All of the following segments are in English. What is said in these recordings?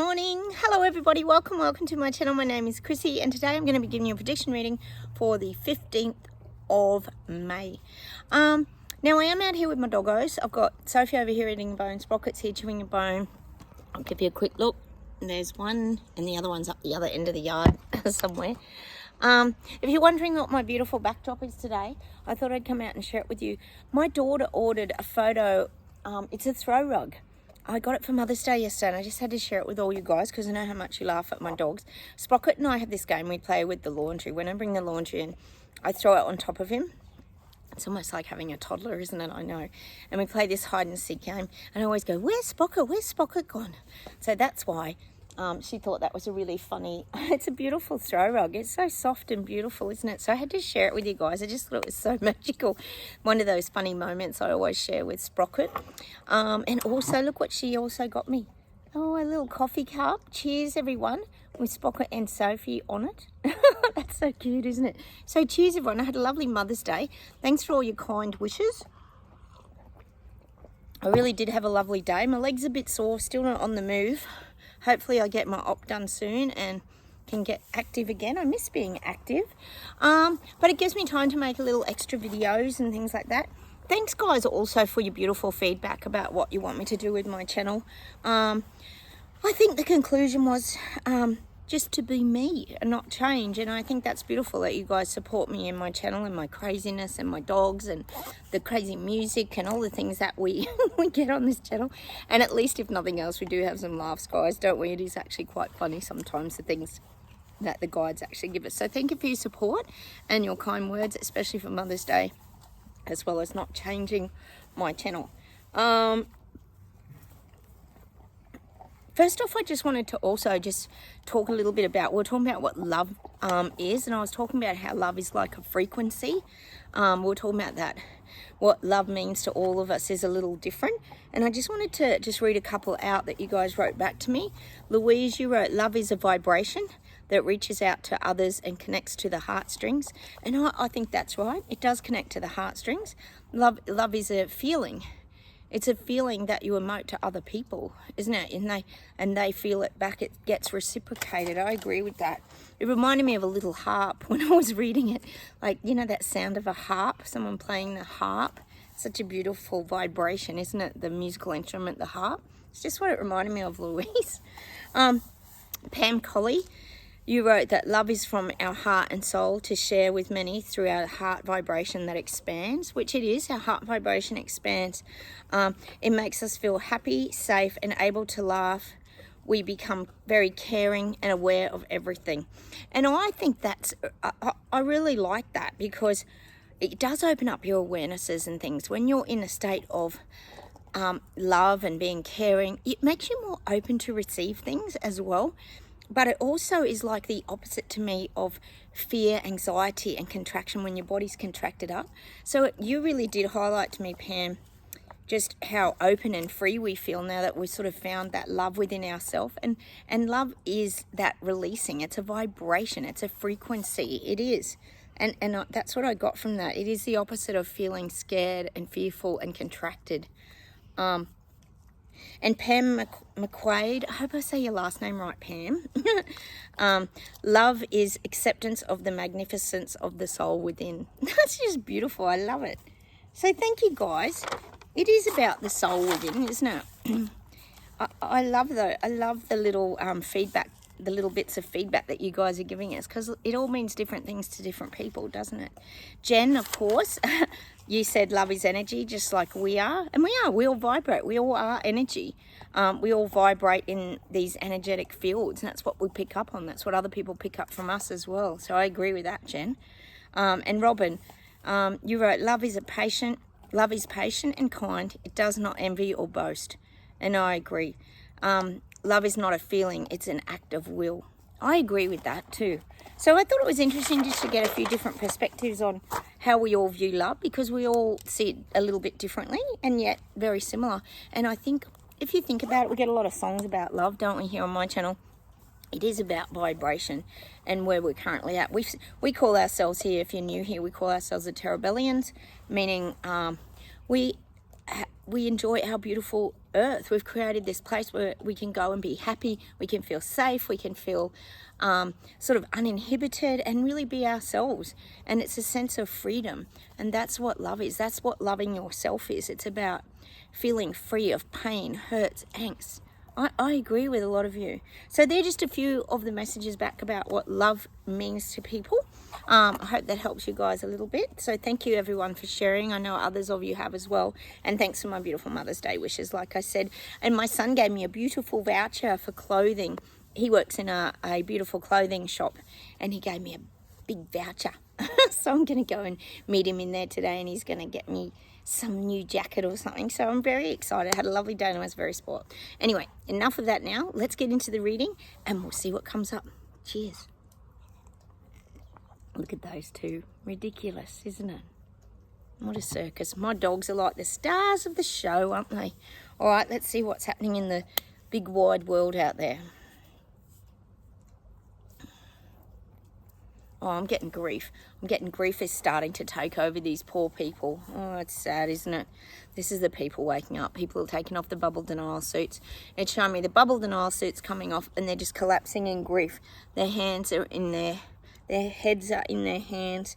morning. Hello everybody, welcome to my channel. My name is Chrissy and today I'm going to be giving you a prediction reading for the 15th of May. Now I am out here with my doggos. I've got Sophie over here eating a bone, Sprocket's here chewing a bone. I'll give you a quick look. There's one and the other one's up the other end of the yard somewhere. If you're wondering what my beautiful backdrop is today, I thought I'd come out and share it with you. My daughter ordered a photo, it's a throw rug. I got it for Mother's Day yesterday and I just had to share it with all you guys because I know how much you laugh at my dogs. Sprocket and I have this game we play with the laundry. When I bring the laundry in, I throw it on top of him. It's almost like having a toddler, isn't it? I know. And we play this hide and seek game and I always go, where's Sprocket? Where's Sprocket gone? So that's why she thought that was a really funny, it's a beautiful throw rug. It's so soft and beautiful, isn't it? So I had to share it with you guys. I just thought it was so magical. One of those funny moments I always share with Sprocket. And also, look what she also got me. Oh, a little coffee cup. Cheers, everyone, with Sprocket and Sophie on it. That's so cute, isn't it? So cheers, everyone. I had a lovely Mother's Day. Thanks for all your kind wishes. I really did have a lovely day. My leg's a bit sore, still not on the move. Hopefully I get my op done soon and can get active again. I miss being active. But it gives me time to make a little extra videos and things like that. Thanks guys also for your beautiful feedback about what you want me to do with my channel. I think the conclusion was just to be me and not change. And I think that's beautiful that you guys support me in my channel and my craziness and my dogs and the crazy music and all the things that we get on this channel. And at least if nothing else, we do have some laughs, guys, don't we? It is actually quite funny sometimes, the things that the guides actually give us. So thank you for your support and your kind words, especially for Mother's Day, as well as not changing my channel. First off, I just wanted to also just talk a little bit about, we're talking about what love is, and I was talking about how love is like a frequency. We're talking about that, what love means to all of us is a little different. And I just wanted to just read a couple out that you guys wrote back to me. Louise, you wrote, love is a vibration that reaches out to others and connects to the heartstrings. And I think that's right. It does connect to the heartstrings. Love is a feeling. It's a feeling that you emote to other people, isn't it? And they feel it back. It gets reciprocated. I agree with that. It reminded me of a little harp when I was reading it. Like, you know, that sound of a harp, someone playing the harp. Such a beautiful vibration, isn't it? The musical instrument, the harp. It's just what it reminded me of, Louise. Pam Colley, you wrote that love is from our heart and soul to share with many through our heart vibration that expands, which it is. Our heart vibration expands. It makes us feel happy, safe, and able to laugh. We become very caring and aware of everything. And I think that's, I really like that because it does open up your awarenesses and things. When you're in a state of love and being caring, it makes you more open to receive things as well. But it also is like the opposite to me of fear, anxiety, and contraction when your body's contracted up. So you really did highlight to me, Pam, just how open and free we feel now that we've sort of found that love within ourselves. And love is that releasing. It's a vibration. It's a frequency. It is. And that's what I got from that. It is the opposite of feeling scared and fearful and contracted. And Pam McQuaid, I hope I say your last name right, Pam. Love is acceptance of the magnificence of the soul within. That's just beautiful. I love it. So thank you, guys. It is about the soul within, isn't it? I love the little feedback, the little bits of feedback that you guys are giving us, because it all means different things to different people, doesn't it? Jen, of course, you said love is energy, just like we are. And we are. We all vibrate. We all are energy. We all vibrate in these energetic fields, and that's what we pick up on. That's what other people pick up from us as well. So I agree with that, Jen. And Robin, you wrote, love is patient and kind. It does not envy or boast. And I agree. Love is not a feeling, it's an act of will. I agree with that too. So I thought it was interesting just to get a few different perspectives on how we all view love, because we all see it a little bit differently and yet very similar. And I think if you think about it, we get a lot of songs about love, don't we, here on my channel? It is about vibration and where we're currently at. We call ourselves here, if you're new here, we call ourselves the Terabellians, meaning we we enjoy our beautiful earth. We've created this place where we can go and be happy, we can feel safe, we can feel sort of uninhibited and really be ourselves. And it's a sense of freedom. And that's what love is. That's what loving yourself is. It's about feeling free of pain, hurts, angst. I agree with a lot of you. So they're just a few of the messages back about what love means to people. I hope that helps you guys a little bit. So thank you everyone for sharing. I know others of you have as well. And thanks for my beautiful Mother's Day wishes, like I said. And my son gave me a beautiful voucher for clothing. He works in a beautiful clothing shop, and he gave me a big voucher. So I'm going to go and meet him in there today, and he's going to get me some new jacket or something. So I'm very excited. I had a lovely day and I was very spoiled. Anyway, enough of that now. Let's get into the reading and we'll see what comes up. Cheers. Look at those two. Ridiculous, isn't it? What a circus. My dogs are like the stars of the show, aren't they? All right, let's see what's happening in the big wide world out there. Oh, I'm getting grief. Grief is starting to take over these poor people. Oh, it's sad, isn't it? This is the people waking up. People are taking off the bubble denial suits. It's showing me the bubble denial suits coming off, and they're just collapsing in grief. Their hands are in their heads are in their hands.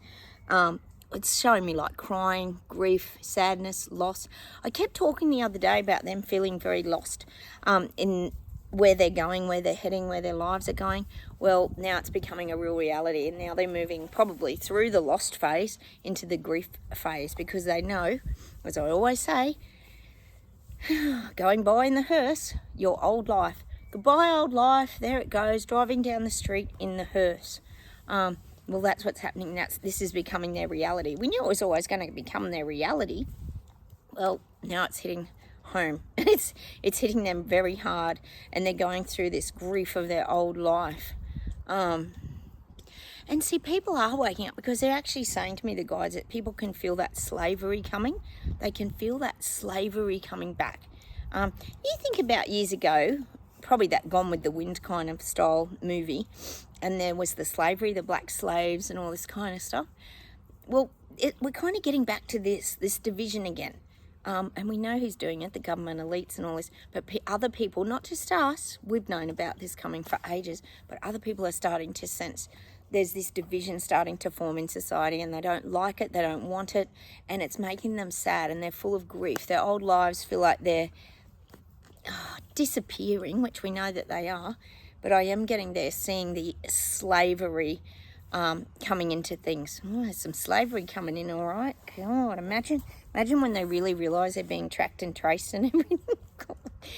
It's showing me like crying, grief, sadness, loss. I kept talking the other day about them feeling very lost in where they're going, where they're heading, where their lives are going. Well, now it's becoming a real reality, and now they're moving probably through the lost phase into the grief phase, because they know, as I always say, going by in the hearse, your old life. Goodbye, old life. There it goes, driving down the street in the hearse. Well, that's what's happening. This is becoming their reality. We knew it was always going to become their reality. Well, now it's hitting home. It's hitting them very hard, and they're going through this grief of their old life. And see, people are waking up, because they're actually saying to me, the guys, that people can feel that slavery coming. They can feel that slavery coming back. You think about years ago, probably that Gone with the Wind kind of style movie, and there was the slavery, the black slaves and all this kind of stuff. Well, we're kind of getting back to this division again. And we know who's doing it, the government elites and all this, but other people, not just us, we've known about this coming for ages, but other people are starting to sense there's this division starting to form in society, and they don't like it, they don't want it, and it's making them sad, and they're full of grief. Their old lives feel like they're disappearing, which we know that they are, but I am getting there, seeing the slavery coming into things. Oh, there's some slavery coming in, all right. God, imagine when they really realise they're being tracked and traced and everything.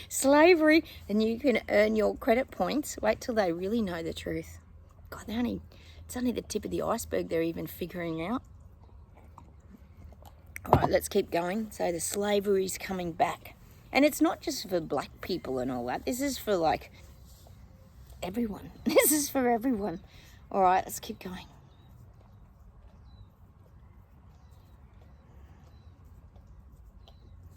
Slavery, and you can earn your credit points. Wait till they really know the truth. God, it's only the tip of the iceberg they're even figuring out. All right, let's keep going. So the slavery's coming back. And it's not just for black people and all that. This is for, like, everyone. This is for everyone. All right, let's keep going.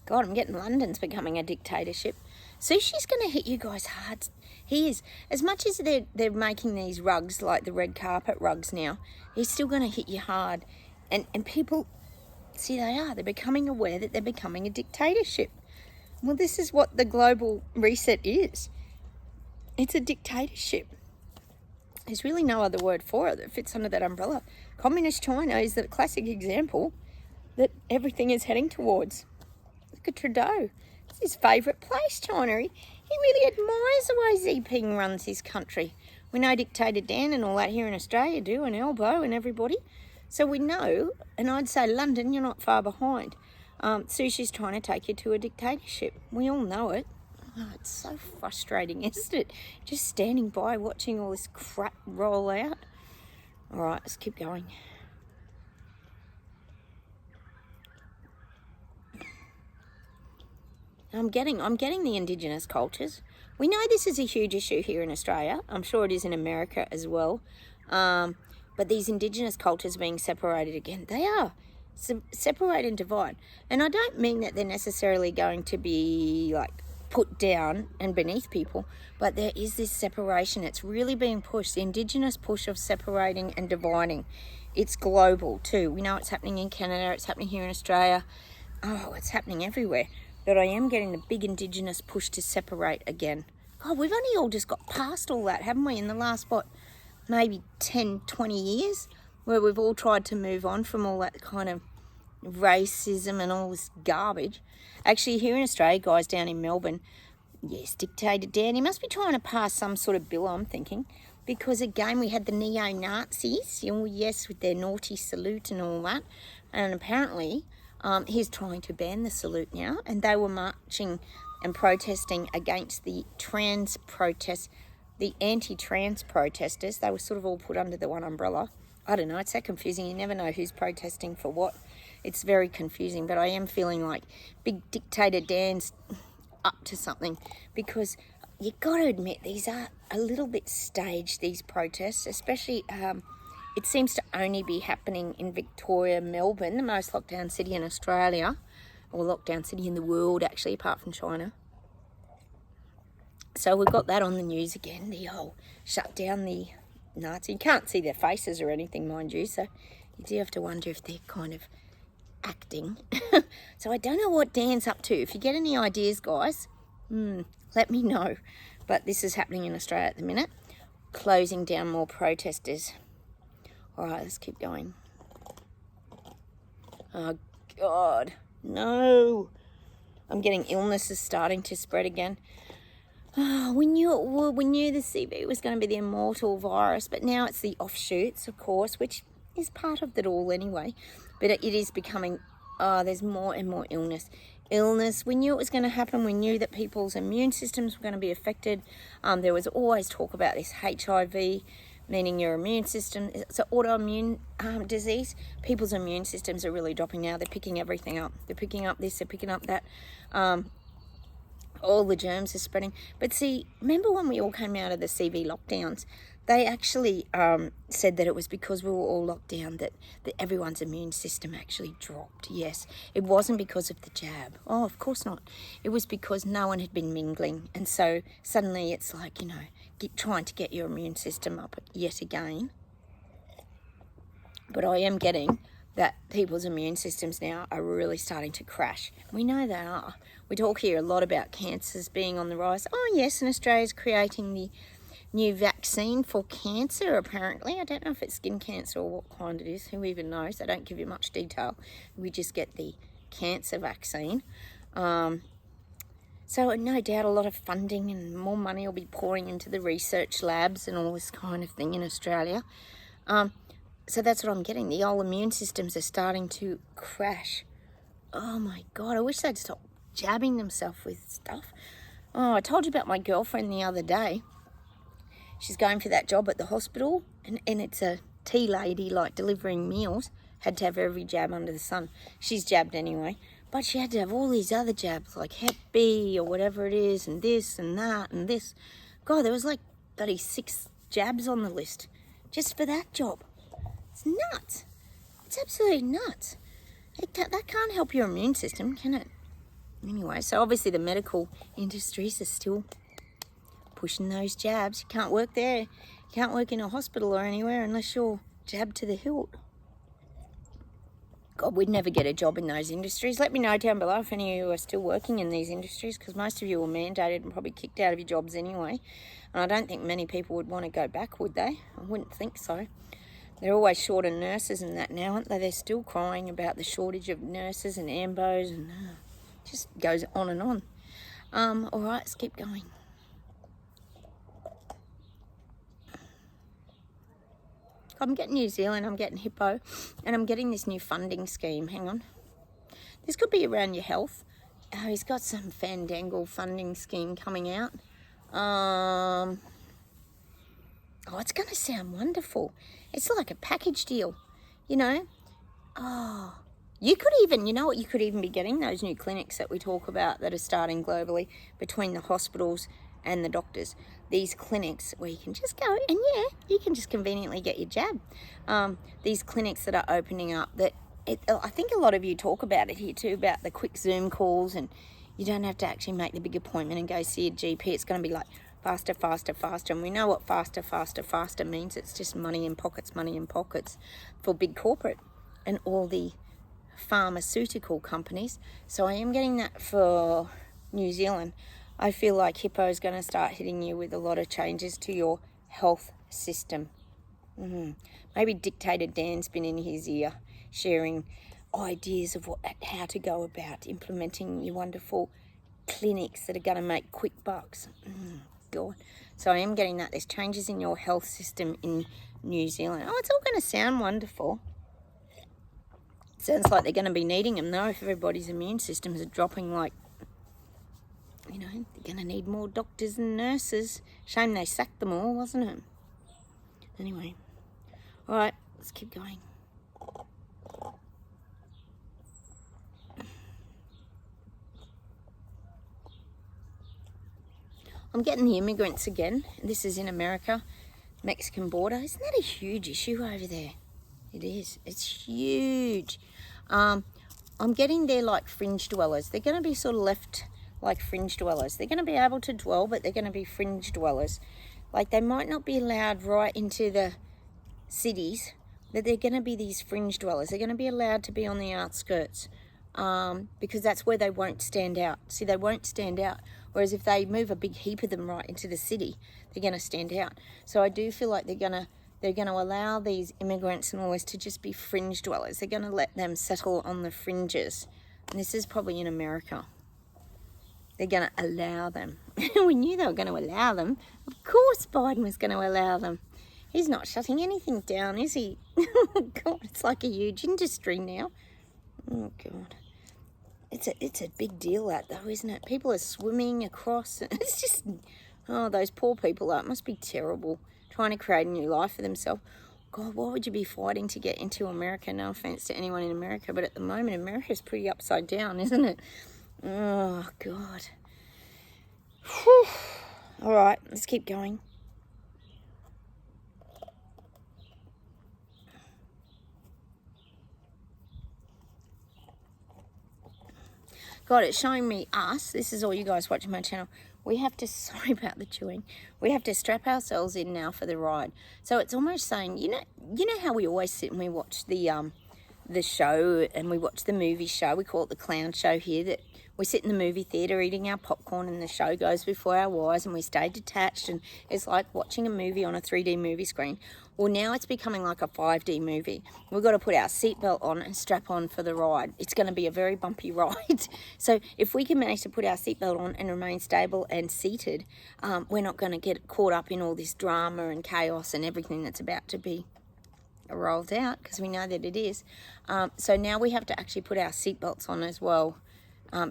God, I'm getting London's becoming a dictatorship. Sushi's going to hit you guys hard. He is. As much as they're making these rugs, like the red carpet rugs now, he's still going to hit you hard. And people, see, they're becoming aware that they're becoming a dictatorship. Well, this is what the global reset is. It's a dictatorship. There's really no other word for it that fits under that umbrella. Communist China is the classic example that everything is heading towards. Look at Trudeau. It's his favourite place, China. He really admires the way Xi Jinping runs his country. We know Dictator Dan and all that here in Australia do, and Elbow and everybody. So we know, and I'd say London, you're not far behind. Sushi's trying to take you to a dictatorship. We all know it. Oh, it's so frustrating, isn't it? Just standing by watching all this crap roll out. All right, let's keep going. I'm getting the Indigenous cultures. We know this is a huge issue here in Australia. I'm sure it is in America as well. But these Indigenous cultures being separated again, they are. Separate and divide. And I don't mean that they're necessarily going to be like put down and beneath people, but there is this separation. It's really being pushed, the Indigenous push of separating and dividing. It's global too. We know it's happening in Canada, it's happening here in Australia. Oh, it's happening everywhere. but I am getting the big Indigenous push to separate again. God, we've only all just got past all that, haven't we, in the last, maybe 10, 20 years, where we've all tried to move on from all that kind of racism and all this garbage. Actually, here in Australia, guys, down in Melbourne, yes, Dictator Dan, he must be trying to pass some sort of bill, I'm thinking, because again, we had the neo-Nazis, yes, with their naughty salute and all that, and apparently he's trying to ban the salute now, and they were marching and protesting against the trans protests, the anti-trans protesters. They were sort of all put under the one umbrella. I don't know, it's so confusing. You never know who's protesting for what. It's very confusing, but I am feeling like Big Dictator Dan's up to something, because you got to admit these are a little bit staged, these protests, especially it seems to only be happening in Victoria, Melbourne, the most lockdown city in Australia, or lockdown city in the world, actually, apart from China. So we've got that on the news again, the whole shut down the Nazi. You can't see their faces or anything, mind you, so you do have to wonder if they're kind of acting. So I don't know what Dan's up to. If you get any ideas, guys, let me know. But this is happening in Australia at the minute, closing down more protesters. All right, let's keep going. Oh, God, no. I'm getting illnesses starting to spread again. Oh, we knew the CV was going to be the immortal virus, but now it's the offshoots, of course, which is part of it all anyway. But it is becoming, there's more and more illness. We knew it was going to happen. We knew that people's immune systems were going to be affected. There was always talk about this HIV, meaning your immune system. It's an autoimmune disease. People's immune systems are really dropping now. They're picking everything up. They're picking up this, they're picking up that. All the germs are spreading. But see, remember when we all came out of the CV lockdowns? They actually said that it was because we were all locked down that everyone's immune system actually dropped. Yes, it wasn't because of the jab. Oh, of course not. It was because no one had been mingling. And so suddenly it's like, trying to get your immune system up yet again. But I am getting that people's immune systems now are really starting to crash. We know they are. We talk here a lot about cancers being on the rise. Oh, yes, and Australia's creating the new vaccine for cancer, apparently. I don't know if it's skin cancer or what kind it is. Who even knows? They don't give you much detail. We just get the cancer vaccine. So no doubt a lot of funding and more money will be pouring into the research labs and all this kind of thing in Australia. So that's what I'm getting. The old immune systems are starting to crash. Oh my God, I wish they'd stop jabbing themselves with stuff. Oh, I told you about my girlfriend the other day. She's going for that job at the hospital, and it's a tea lady, like delivering meals. Had to have every jab under the sun. She's jabbed anyway, but she had to have all these other jabs, like Hep B or whatever it is, and this and that and this. God, there was like 36 jabs on the list just for that job. It's nuts. It's absolutely nuts. That can't help your immune system, can it? Anyway, so obviously the medical industries are still pushing those jabs. You can't work there. You can't work in a hospital or anywhere unless you're jabbed to the hilt. God, we'd never get a job in those industries. Let me know down below if any of you are still working in these industries, because most of you were mandated and probably kicked out of your jobs anyway. And I don't think many people would want to go back, would they? I wouldn't think so. They're always short of nurses and that now, aren't they? They're still crying about the shortage of nurses and ambos, and just goes on and on. All right, let's keep going. I'm getting New Zealand, I'm getting Hippo, and I'm getting this new funding scheme. Hang on. This could be around your health. He's got some fandangle funding scheme coming out. Oh, it's going to sound wonderful. It's like a package deal, Oh, you could even, what you could even be getting? Those new clinics that we talk about that are starting globally between the hospitals and the doctors. These clinics where you can just go and you can just conveniently get your jab. These clinics that are opening up, I think a lot of you talk about it here too, about the quick Zoom calls, and you don't have to actually make the big appointment and go see a GP. It's going to be like faster, faster, faster. And we know what faster, faster, faster means. It's just money in pockets for big corporate and all the pharmaceutical companies. So I am getting that for New Zealand. I feel like Hippo is going to start hitting you with a lot of changes to your health system. Maybe Dictator Dan's been in his ear sharing ideas of how to go about implementing your wonderful clinics that are going to make quick bucks. God. So I am getting that. There's changes in your health system in New Zealand. Oh, it's all going to sound wonderful. Sounds like they're going to be needing them, though, if everybody's immune systems are dropping like, you know, they're going to need more doctors and nurses. Shame they sacked them all, wasn't it? Anyway. All right, let's keep going. I'm getting the immigrants again. This is in America, Mexican border. Isn't that a huge issue over there? It is. It's huge. I'm getting there like fringe dwellers. They're going to be sort of left like fringe dwellers. They're going to be able to dwell, but they're going to be fringe dwellers. Like they might not be allowed right into the cities, but they're going to be these fringe dwellers. They're going to be allowed to be on the outskirts because that's where they won't stand out. See, they won't stand out. Whereas if they move a big heap of them right into the city, they're going to stand out. So I do feel like they're going to allow these immigrants and all this to just be fringe dwellers. They're going to let them settle on the fringes. And this is probably in America. They're going to allow them. We knew they were going to allow them. Of course Biden was going to allow them. He's not shutting anything down, is he? Oh, God, it's like a huge industry now. Oh, God. It's a big deal, that, though, isn't it? People are swimming across. It's just, oh, those poor people, it must be terrible, trying to create a new life for themselves. God, why would you be fighting to get into America? No offense to anyone in America, but at the moment, America's pretty upside down, isn't it? Oh, God. Whew. All right, let's keep going. God, it's showing me us. This is all you guys watching my channel. We have to, sorry about the chewing. We have to strap ourselves in now for the ride. So it's almost saying, you know how we always sit and we watch the show and we watch the movie show. We call it the clown show here. That we sit in the movie theatre eating our popcorn and the show goes before our eyes and we stay detached and it's like watching a movie on a 3D movie screen. Well, now it's becoming like a 5D movie. We've got to put our seatbelt on and strap on for the ride. It's going to be a very bumpy ride. So if we can manage to put our seatbelt on and remain stable and seated, we're not going to get caught up in all this drama and chaos and everything that's about to be rolled out, because we know that it is. So now we have to actually put our seatbelts on as well.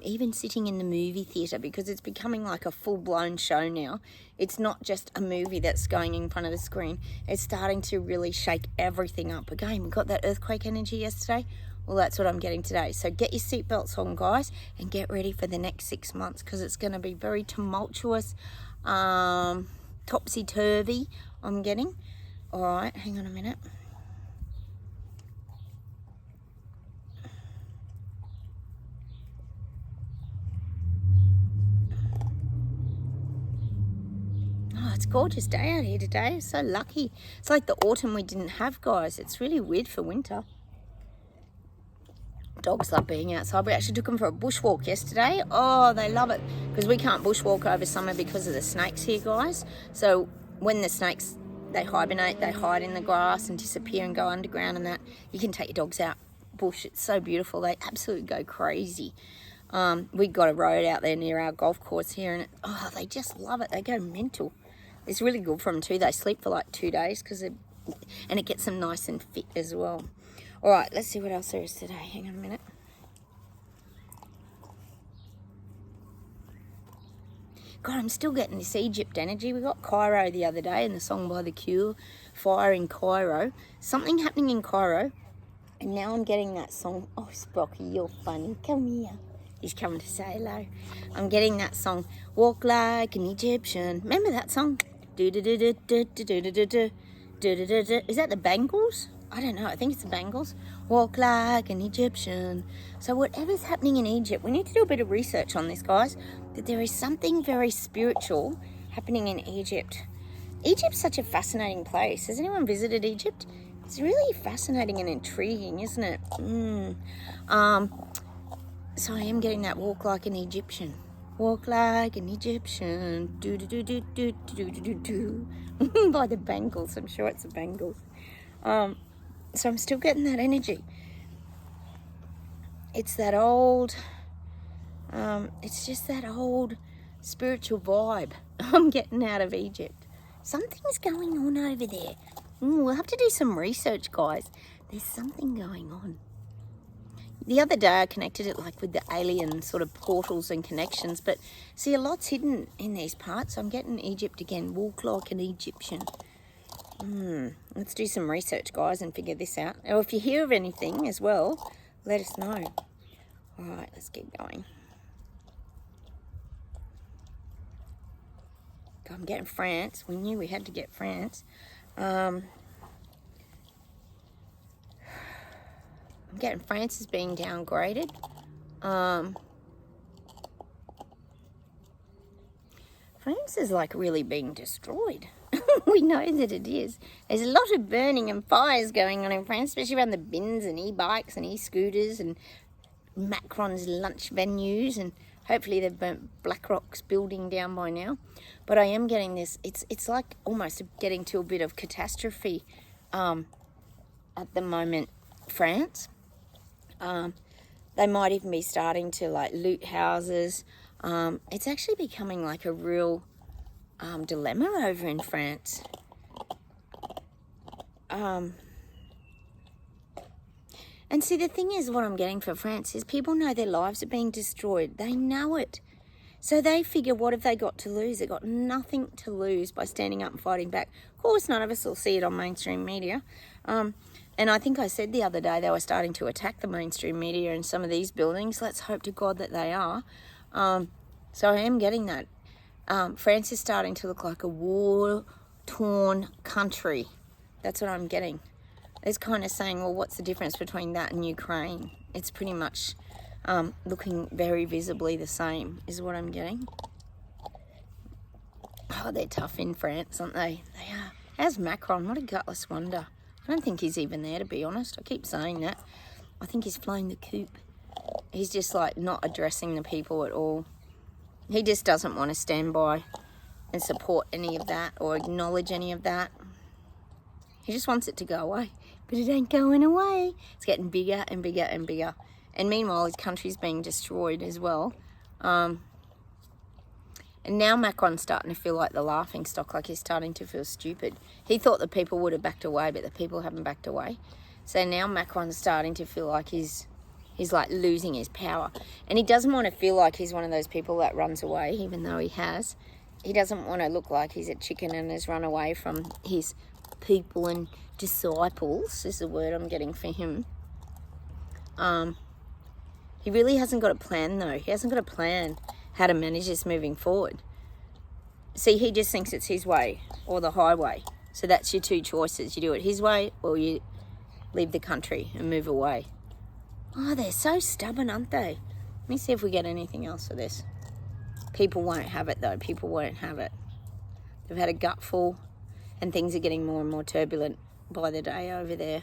Even sitting in the movie theatre, because it's becoming like a full-blown show now. It's not just a movie that's going in front of the screen. It's starting to really shake everything up. Again, we got that earthquake energy yesterday. Well, that's what I'm getting today. So get your seatbelts on, guys, and get ready for the next 6 months, because it's going to be very tumultuous, topsy-turvy, I'm getting. All right, hang on a minute. Oh, it's a gorgeous day out here today. I'm so lucky. It's like the autumn we didn't have, guys. It's really weird for winter. Dogs love being outside. We actually took them for a bushwalk yesterday. Oh, they love it. Because we can't bushwalk over summer because of the snakes here, guys. So when the snakes, they hibernate, they hide in the grass and disappear and go underground and that. You can take your dogs out bush. It's so beautiful. They absolutely go crazy. We got a road out there near our golf course here and they just love it. They go mental. It's really good for them too. They sleep for like 2 days and it gets them nice and fit as well. All right, let's see what else there is today. Hang on a minute. God, I'm still getting this Egypt energy. We got Cairo the other day and the song by The Cure, Fire in Cairo. Something happening in Cairo. And now I'm getting that song. Oh, Sprocky, you're funny. Come here. He's coming to say hello. I'm getting that song, Walk Like an Egyptian. Remember that song? Is that the Bangles? I don't know. I think it's the Bangles. Walk like an Egyptian. So whatever's happening in Egypt, we need to do a bit of research on this, guys. That there is something very spiritual happening in Egypt. Egypt's such a fascinating place. Has anyone visited Egypt? It's really fascinating and intriguing, isn't it? So I am getting that walk like an Egyptian. Walk like an Egyptian. Do do do do do do do do do. By the Bangles. I'm sure it's the Bangles. So I'm still getting that energy. It's that old. It's just that old spiritual vibe I'm getting out of Egypt. Something's going on over there. We'll have to do some research, guys. There's something going on. The other day I connected it like with the alien sort of portals and connections, but see, a lot's hidden in these parts. I'm getting Egypt again. Walk like an Egyptian. Let's do some research, guys, and figure this out. Or if you hear of anything as well, let us know. All right, let's keep going. I'm getting France. We knew we had to get France. I'm getting France is being downgraded. France is like really being destroyed. We know that it is. There's a lot of burning and fires going on in France, especially around the bins and e-bikes and e-scooters and Macron's lunch venues, and hopefully they've burnt BlackRock's building down by now. But I am getting this, it's like almost getting to a bit of catastrophe at the moment, France. They might even be starting to like loot houses. It's actually becoming like a real dilemma over in France. And see, the thing is, what I'm getting for France is people know their lives are being destroyed. They know it. So they figure, what have they got to lose? They've got nothing to lose by standing up and fighting back. Of course, none of us will see it on mainstream media. And I think I said the other day they were starting to attack the mainstream media in some of these buildings. Let's hope to God that they are. So I am getting that. France is starting to look like a war-torn country. That's what I'm getting. It's kind of saying, well, what's the difference between that and Ukraine? It's pretty much looking very visibly the same, is what I'm getting. Oh, they're tough in France, aren't they? They are. How's Macron? What a gutless wonder. I don't think he's even there, to be honest. I keep saying that. I think he's flown the coop. He's just like not addressing the people at all. He just doesn't want to stand by and support any of that or acknowledge any of that. He just wants it to go away. But it ain't going away. It's getting bigger and bigger and bigger. And meanwhile, his country's being destroyed as well. And now Macron's starting to feel like the laughing stock, like he's starting to feel stupid. He thought the people would have backed away, but the people haven't backed away. So now Macron's starting to feel like he's like losing his power. And he doesn't want to feel like he's one of those people that runs away, even though he has. He doesn't want to look like he's a chicken and has run away from his people and disciples, is the word I'm getting for him. He really hasn't got a plan, though. He hasn't got a plan how to manage this moving forward. See, he just thinks it's his way or the highway. So that's your two choices. You do it his way or you leave the country and move away. Oh, they're so stubborn, aren't they? Let me see if we get anything else for this. People won't have it, though. People won't have it. They've had a gutful, and things are getting more and more turbulent by the day over there,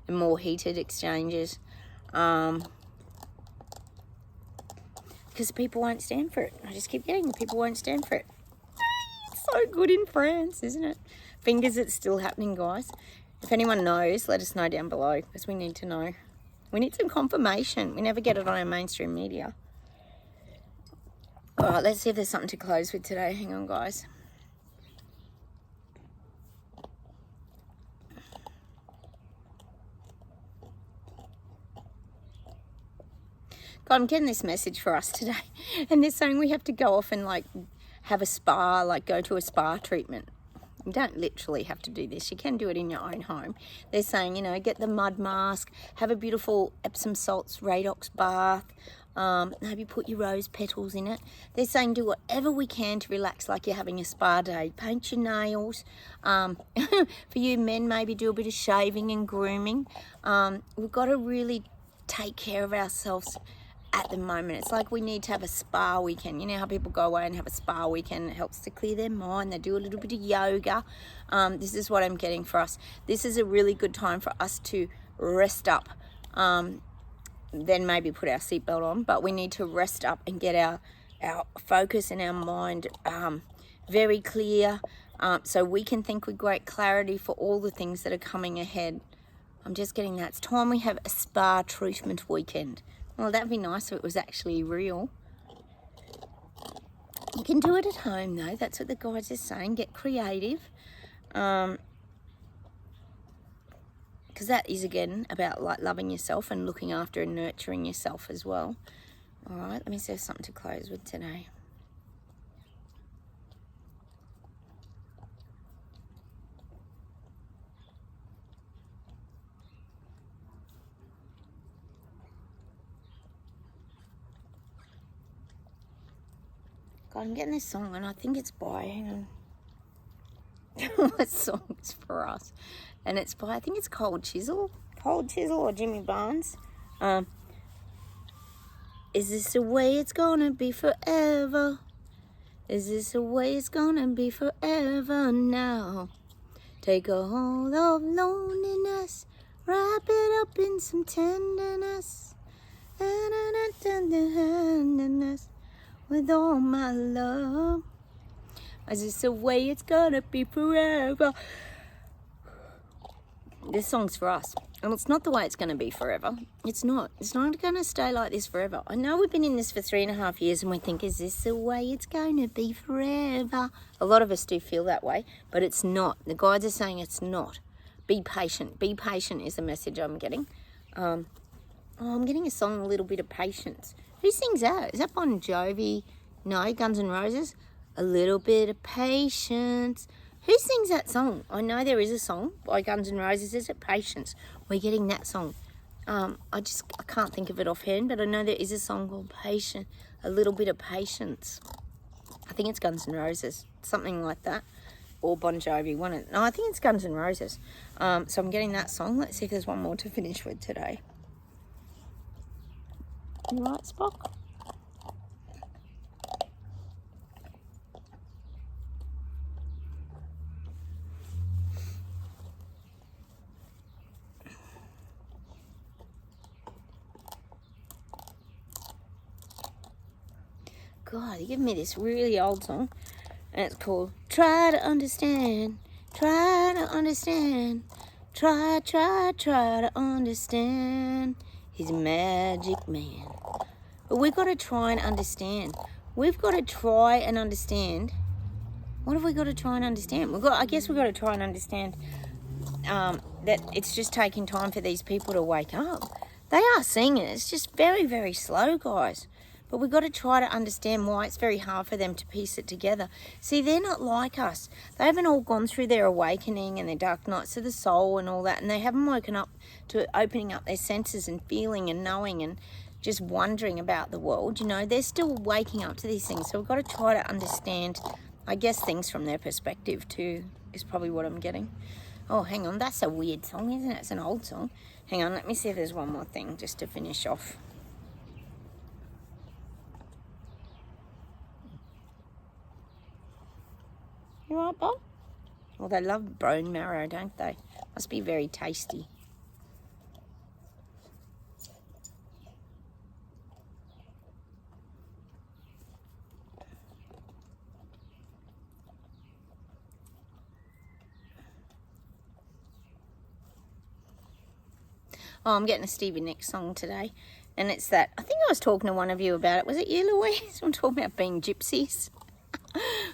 and more heated exchanges. Because people won't stand for it. I just keep getting the people won't stand for it. It's so good in France, isn't it? Fingers it's still happening, guys. If anyone knows, let us know down below, because we need to know. We need some confirmation. We never get it on our mainstream media. All right, let's see if there's something to close with today. Hang on, guys. God, I'm getting this message for us today. And they're saying we have to go off and like have a spa, like go to a spa treatment. You don't literally have to do this. You can do it in your own home. They're saying, you know, get the mud mask, have a beautiful Epsom salts Radox bath, maybe put your rose petals in it. They're saying do whatever we can to relax like you're having a spa day. Paint your nails. For you men, maybe do a bit of shaving and grooming. We've got to really take care of ourselves at the moment. It's like we need to have a spa weekend. You know how people go away and have a spa weekend? It helps to clear their mind. They do a little bit of yoga. This is what I'm getting for us. This is a really good time for us to rest up. Then maybe put our seatbelt on, but we need to rest up and get our focus and our mind very clear, so we can think with great clarity for all the things that are coming ahead. I'm just getting that. It's time we have a spa treatment weekend. Well, that'd be nice if it was actually real. You can do it at home though. That's what the guides are saying. Get creative. Because that is, again, about like loving yourself and looking after and nurturing yourself as well. All right, let me see if something to close with today. God, I'm getting this song and I think it's by, hang on. What song is for us? And it's by, I think it's Cold Chisel or Jimmy Barnes. Is this the way it's gonna be forever? Is this the way it's gonna be forever now? Take a hold of loneliness, wrap it up in some tenderness, with all my love. Is this the way it's gonna be forever? This song's for us. And it's not the way it's going to be forever. It's not. It's not going to stay like this forever. I know we've been in this for 3.5 years and we think, is this the way it's going to be forever? A lot of us do feel that way, but it's not. The guides are saying it's not. Be patient. Be patient is the message I'm getting. I'm getting a song, A Little Bit of Patience. Who sings that? Is that Bon Jovi? No, Guns N' Roses? A Little Bit of Patience. Who sings that song? I know there is a song by Guns N' Roses. Is it Patience? We're getting that song. I can't think of it offhand, but I know there is a song called Patience. A Little Bit of Patience. I think it's Guns N' Roses. Something like that. Or Bon Jovi. No, I think it's Guns N' Roses. So I'm getting that song. Let's see if there's one more to finish with today. You right, Spock? God, he gave me this really old song, and it's called Try to Understand, Try to Understand, Try to understand His magic man. But we've got to try and understand. We've got to try and understand. What have we got to try and understand? I guess we've got to try and understand that it's just taking time for these people to wake up. They are seeing it. It's just very, very slow, guys. But we've got to try to understand why it's very hard for them to piece it together. See, they're not like us. They haven't all gone through their awakening and their dark nights of the soul and all that, and they haven't woken up to opening up their senses and feeling and knowing and just wondering about the world. You know, they're still waking up to these things. So we've got to try to understand, I guess, things from their perspective too, is probably what I'm getting. Oh, hang on. That's a weird song, isn't it? It's an old song. Hang on. Let me see if there's one more thing just to finish off. You right, Bob? Well, they love bone marrow, don't they? Must be very tasty. Oh, I'm getting a Stevie Nicks song today. And it's that, I think I was talking to one of you about it. Was it you, Louise? I'm talking about being gypsies.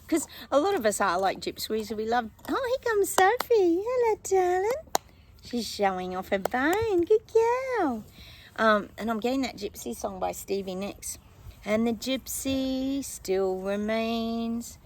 Because a lot of us are like gypsies. We love... Oh, here comes Sophie. Hello, darling. She's showing off her bone. Good girl. And I'm getting that gypsy song by Stevie Nicks. And the gypsy still remains.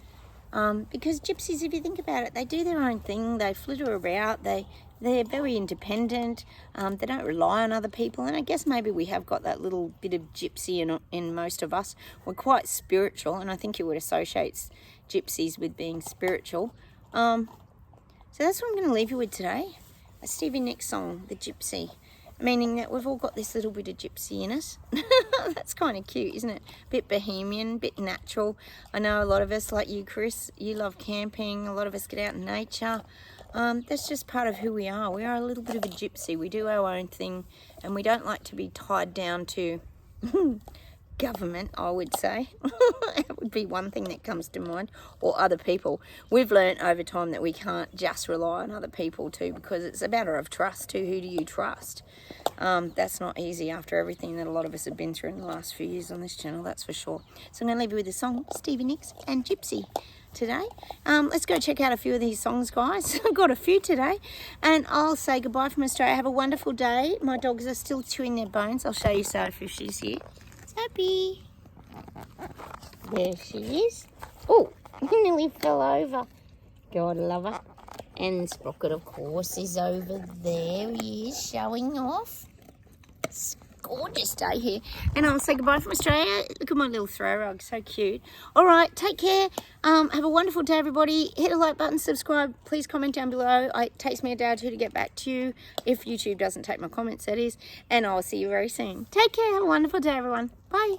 Because gypsies, if you think about it, they do their own thing. They flitter about. They're very independent. They don't rely on other people. And I guess maybe we have got that little bit of gypsy in most of us. We're quite spiritual, and I think you would associate gypsies with being spiritual. So that's what I'm going to leave you with today. A Stevie Nicks song, The Gypsy. meaning that we've all got this little bit of gypsy in us. That's kind of cute, isn't it? Bit bohemian, bit natural. I know a lot of us, like you, Chris, you love camping. A lot of us get out in nature. That's just part of who we are. We are a little bit of a gypsy. We do our own thing, and we don't like to be tied down to government, I would say. That would be one thing that comes to mind, or other people. We've learned over time that we can't just rely on other people too, because it's a matter of trust too. Who do you trust? That's not easy after everything that a lot of us have been through in the last few years on this channel, that's for sure. So I'm going to leave you with a song, Stevie Nicks and Gypsy today. Let's go check out a few of these songs, guys. I've got a few today, and I'll say goodbye from Australia. Have a wonderful day. My dogs are still chewing their bones. I'll show you Sophie if she's here. Sophie, there she is. Oh, nearly fell over. God love her. And Sprocket, of course, is over there. He is showing off. It's a gorgeous day here. And I'll say goodbye from Australia. Look at my little throw rug, so cute. All right, take care. Have a wonderful day, everybody. Hit a like button, subscribe. Please comment down below. It takes me a day or two to get back to you. If YouTube doesn't take my comments, that is. And I'll see you very soon. Take care. Have a wonderful day, everyone. Bye.